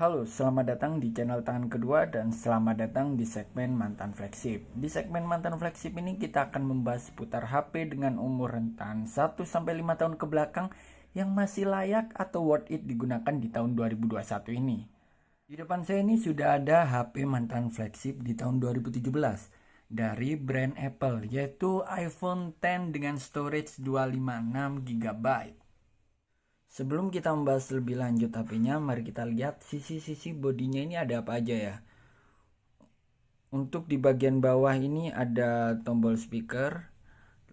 Halo, selamat datang di channel Tangan Kedua dan selamat datang di segmen Mantan Flagship. Di segmen Mantan Flagship ini kita akan membahas seputar HP dengan umur rentan 1-5 tahun ke belakang yang masih layak atau worth it digunakan di tahun 2021 ini. Di depan saya ini sudah ada HP mantan flagship di tahun 2017 dari brand Apple, yaitu iPhone X dengan storage 256 GB. Sebelum kita membahas lebih lanjut HP-nya, mari kita lihat sisi-sisi bodinya ini ada apa aja ya. Untuk di bagian bawah ini ada tombol speaker,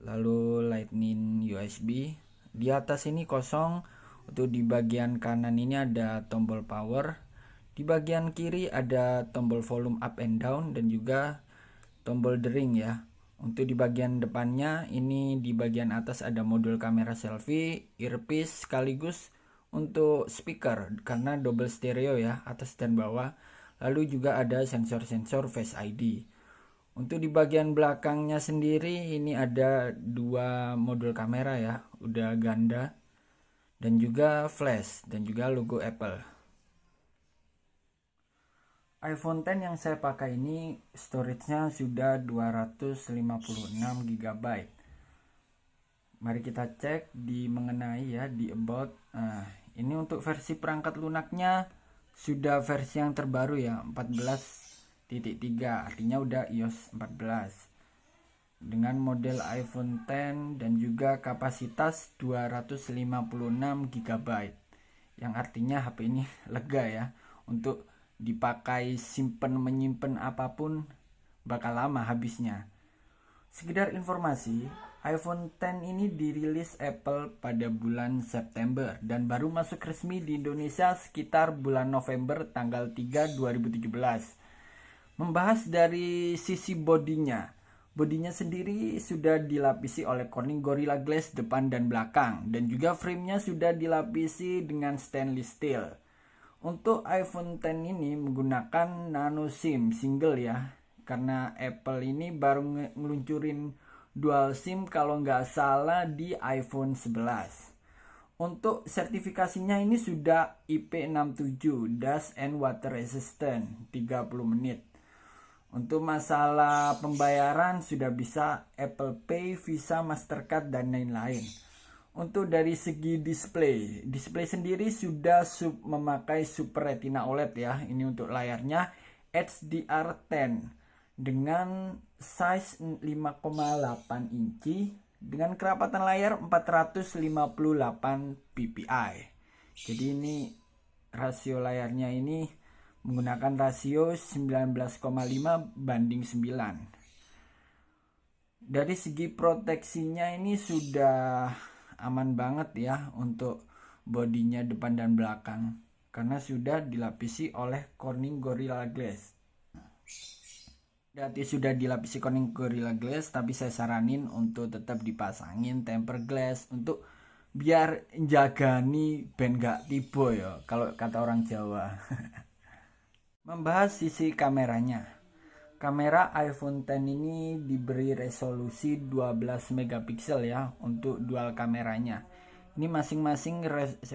lalu lightning USB. Di atas ini kosong. Untuk di bagian kanan ini ada tombol power. Di bagian kiri ada tombol volume up and down dan juga tombol dering ya. Untuk di bagian depannya ini di bagian atas ada modul kamera selfie, earpiece sekaligus untuk speaker karena double stereo ya, atas dan bawah. Lalu juga ada sensor-sensor Face ID. Untuk di bagian belakangnya sendiri ini ada dua modul kamera ya, udah ganda, dan juga flash dan juga logo Apple. iPhone X yang saya pakai ini storage-nya sudah 256 GB. Mari kita cek di mengenai ya di about. Ini untuk versi perangkat lunaknya sudah versi yang terbaru ya, 14.3, artinya udah iOS 14. Dengan model iPhone X dan juga kapasitas 256 GB. Yang artinya HP ini lega ya, untuk dipakai simpen menyimpan apapun bakal lama habisnya. Sekedar informasi, iPhone X ini dirilis Apple pada bulan September dan baru masuk resmi di Indonesia sekitar bulan November tanggal 3 2017. Membahas dari sisi bodinya. Bodinya sendiri sudah dilapisi oleh Corning Gorilla Glass depan dan belakang, dan juga framenya sudah dilapisi dengan stainless steel. Untuk iPhone X ini menggunakan nano SIM single ya, karena Apple ini baru ngeluncurin dual SIM kalau nggak salah di iPhone 11. Untuk sertifikasinya ini sudah IP67 Dust and Water Resistant 30 menit. Untuk masalah pembayaran sudah bisa Apple Pay, Visa, Mastercard dan lain-lain. Untuk dari segi display sendiri sudah memakai Super Retina OLED ya. Ini untuk layarnya HDR10 dengan size 5,8 inci dengan kerapatan layar 458 ppi. Jadi ini rasio layarnya ini menggunakan rasio 19,5:9. Dari segi proteksinya ini sudah aman banget ya untuk bodinya depan dan belakang karena sudah dilapisi oleh Corning Gorilla Glass. Berarti sudah dilapisi Corning Gorilla Glass, tapi saya saranin untuk tetap dipasangin tempered glass untuk biar jagani ben gak tiba ya kalau kata orang Jawa. Membahas sisi kameranya. Kamera iPhone X ini diberi resolusi 12 megapiksel ya untuk dual kameranya. Ini masing-masing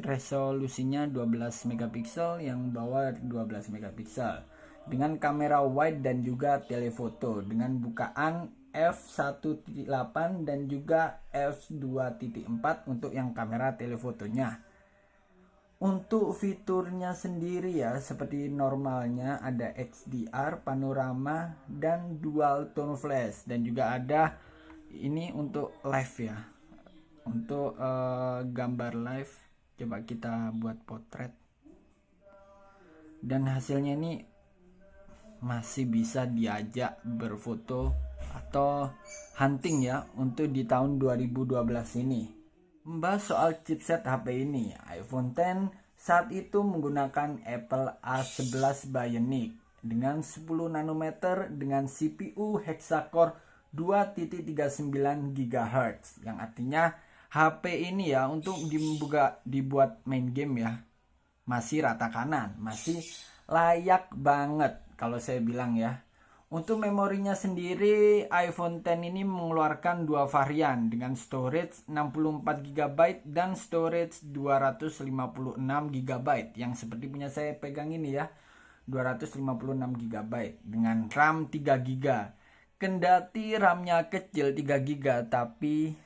resolusinya 12 megapiksel, yang bawah 12 megapiksel. Dengan kamera wide dan juga telefoto dengan bukaan f1.8 dan juga f2.4 untuk yang kamera telefotonya. Untuk fiturnya sendiri ya, seperti normalnya ada HDR, panorama, dan dual tone flash. Dan juga ada ini untuk live ya. Untuk gambar live, coba kita buat potret. Dan hasilnya ini masih bisa diajak berfoto atau hunting ya untuk di tahun 2012 ini. Membahas soal chipset HP ini, iPhone X saat itu menggunakan Apple A11 Bionic dengan 10 nanometer dengan CPU hexacore 2.39 GHz, yang artinya HP ini ya untuk dibuat main game ya masih rata kanan, masih layak banget kalau saya bilang ya. Untuk memorinya sendiri, iPhone X ini mengeluarkan dua varian dengan storage 64 GB dan storage 256 GB yang seperti punya saya pegang ini ya, 256 GB dengan RAM 3 GB. Kendati RAM-nya kecil 3 GB, tapi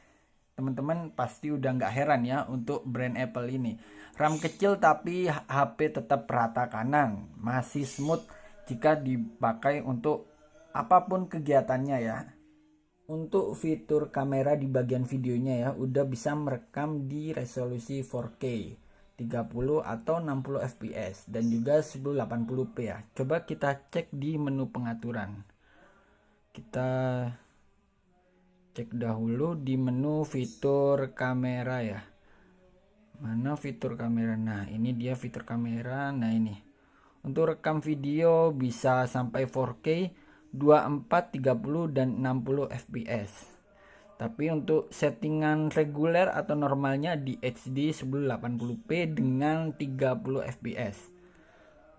teman-teman pasti udah nggak heran ya untuk brand Apple ini. RAM kecil tapi HP tetap rata kanan, masih smooth jika dipakai untuk apapun kegiatannya ya. Untuk fitur kamera di bagian videonya ya, udah bisa merekam di resolusi 4K 30 atau 60 fps dan juga 1080p ya. Coba kita cek di menu pengaturan. Kita cek dahulu di menu fitur kamera ya. Mana fitur kamera? Nah, ini dia fitur kamera. Nah, ini. Untuk rekam video bisa sampai 4K, 24, 30 dan 60 fps. Tapi untuk settingan reguler atau normalnya di HD 1080p dengan 30 fps.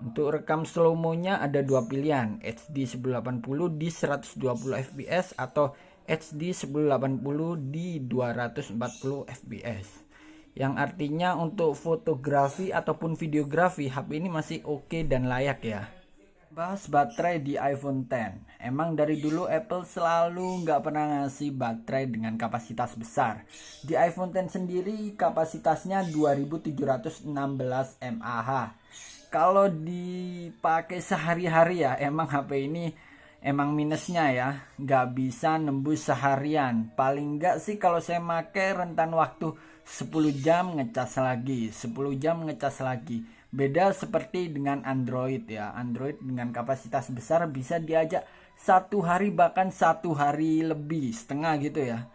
Untuk rekam slow mo-nya ada dua pilihan, HD 1080 di 120 fps atau HD 1080 di 240 fps. Yang artinya untuk fotografi ataupun videografi HP ini masih oke dan layak ya. Bahas baterai di iPhone X. Emang dari dulu Apple selalu nggak pernah ngasih baterai dengan kapasitas besar. Di iPhone X sendiri kapasitasnya 2716 mAh. Kalau dipakai sehari-hari ya, emang HP ini emang minusnya ya, nggak bisa nembus seharian. Paling nggak sih kalau saya pakai rentan waktu 10 jam ngecas lagi, 10 jam ngecas lagi. Beda seperti dengan Android ya. Android dengan kapasitas besar bisa diajak 1 hari bahkan 1 hari lebih setengah gitu ya.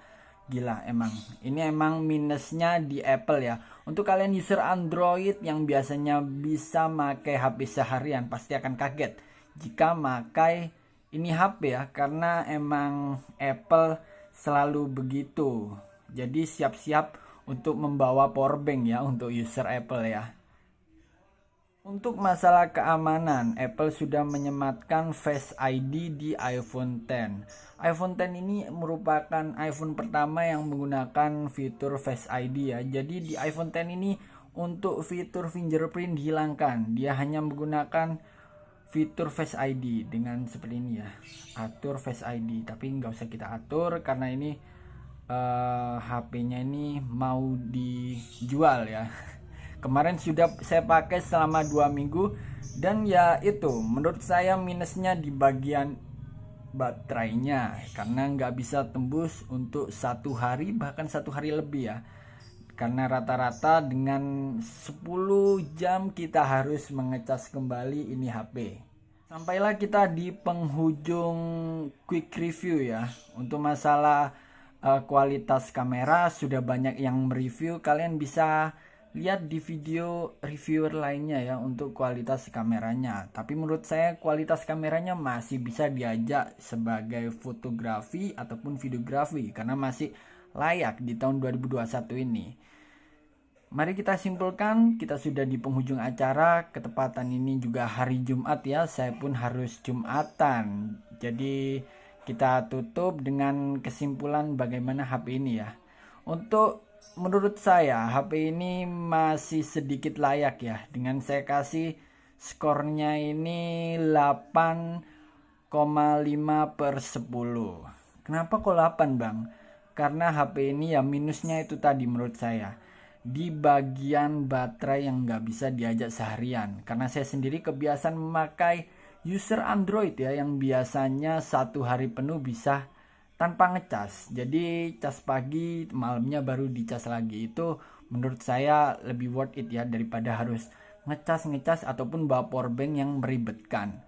Gila emang. Ini emang minusnya di Apple ya. Untuk kalian user Android yang biasanya bisa pakai HP seharian pasti akan kaget jika pakai ini HP ya, karena emang Apple selalu begitu. Jadi siap-siap untuk membawa powerbank ya untuk user Apple ya. Untuk masalah keamanan, Apple sudah menyematkan Face ID di iPhone X. iPhone X ini merupakan iPhone pertama yang menggunakan fitur Face ID ya. Jadi di iPhone X ini untuk fitur fingerprint dihilangkan. Dia hanya menggunakan fitur Face ID dengan seperti ini ya. Atur Face ID, tapi nggak usah kita atur karena ini HP-nya ini mau dijual ya. Kemarin sudah saya pakai selama 2 minggu dan ya itu menurut saya minusnya di bagian baterainya karena nggak bisa tembus untuk 1 hari bahkan 1 hari lebih ya, karena rata-rata dengan 10 jam kita harus mengecas kembali ini HP. Sampailah kita di penghujung quick review ya. Untuk masalah kualitas kamera sudah banyak yang mereview, kalian bisa lihat di video reviewer lainnya ya untuk kualitas kameranya. Tapi menurut saya kualitas kameranya masih bisa diajak sebagai fotografi ataupun videografi karena masih layak di tahun 2021 ini. Mari kita simpulkan, kita sudah di penghujung acara. Ketepatan ini juga hari Jumat ya, saya pun harus Jumatan. Jadi kita tutup dengan kesimpulan bagaimana HP ini ya. Untuk menurut saya HP ini masih sedikit layak ya. Dengan saya kasih skornya ini 8,5/10. Kenapa kok 8 bang? Karena HP ini ya minusnya itu tadi menurut saya di bagian baterai yang nggak bisa diajak seharian. Karena saya sendiri kebiasaan memakai user Android ya, yang biasanya 1 hari penuh bisa tanpa ngecas. Jadi cas pagi, malamnya baru dicas lagi. Itu menurut saya lebih worth it ya daripada harus ngecas ataupun bawa powerbank yang meribetkan.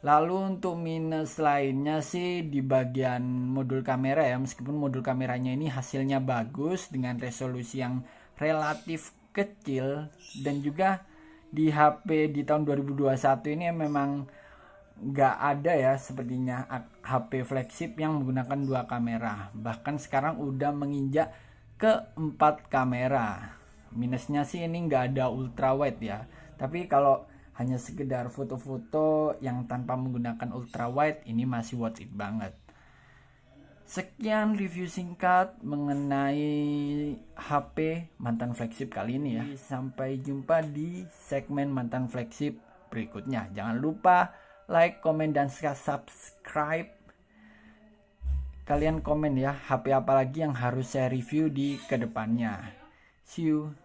Lalu untuk minus lainnya sih di bagian modul kamera ya. Meskipun modul kameranya ini hasilnya bagus dengan resolusi yang relatif kecil, dan juga di HP di tahun 2021 ini memang nggak ada ya sepertinya HP flagship yang menggunakan 2 kamera. Bahkan sekarang udah menginjak ke 4 kamera. Minusnya sih ini nggak ada ultrawide ya. Tapi kalau hanya sekedar foto-foto yang tanpa menggunakan ultra wide, ini masih worth it banget. Sekian review singkat mengenai HP mantan flagship kali ini ya. Sampai jumpa di segmen mantan flagship berikutnya. Jangan lupa like, komen, dan subscribe. Kalian komen ya, HP apa lagi yang harus saya review di kedepannya. See you.